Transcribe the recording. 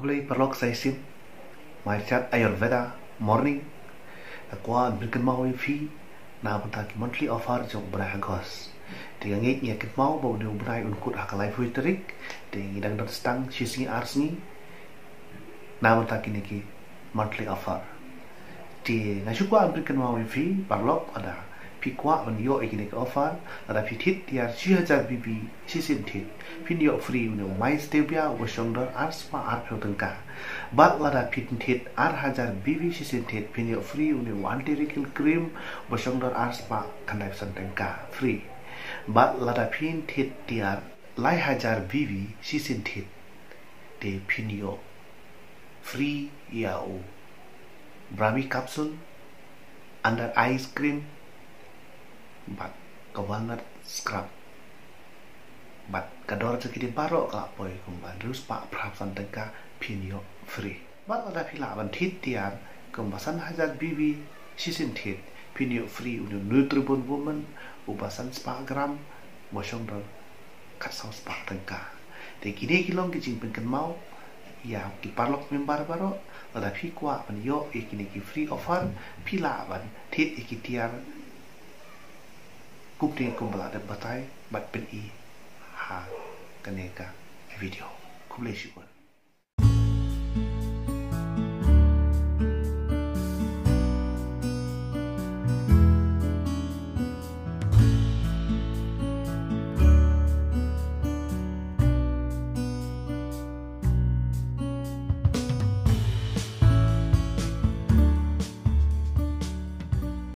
kulay parlok sa isim. My chat Ayurveda morning. Aqua brinkan mau fi na banta ki monthly offer jong bra hagos. Dengan ngit nya kit mau bau de brai unkut hakalai fuiterik. Dengan idang dot stang sisi arsni. Na banta ki niki monthly offer. Di ngasukwa brinkan mau fi parlok ada pikwa on yo ikini offer ada fitit tiar 6000 BB sisin tit pinyo free no mai stevia wasongdor arspa arpho tengka bat lada fitit 8000 BB sisin tit pinyo free no anti-wrinkle cream wasongdor arspa kanai tengka free bat lada fitit tiar 1000 BB sisin tit de pinyo free yao brahmi capsule under ice cream bat ke walnut scrub bat kador sekidi barok ka poi kumban terus pak prapsan tengka pinyo free bat ada pila ban tit tiar kembasan 1000 BB sisin tit pinyo free untuk nutribun woman ubasan spa gram bosong dol kat saus pak tengka de kini kilong kicing pengken mau ya ki parlok membar barok ada pikwa ban yo ikini ki free offer pila ban tit ikitiar Kupting kumbala ada batai bat pen i ha kaneka video kublai syukur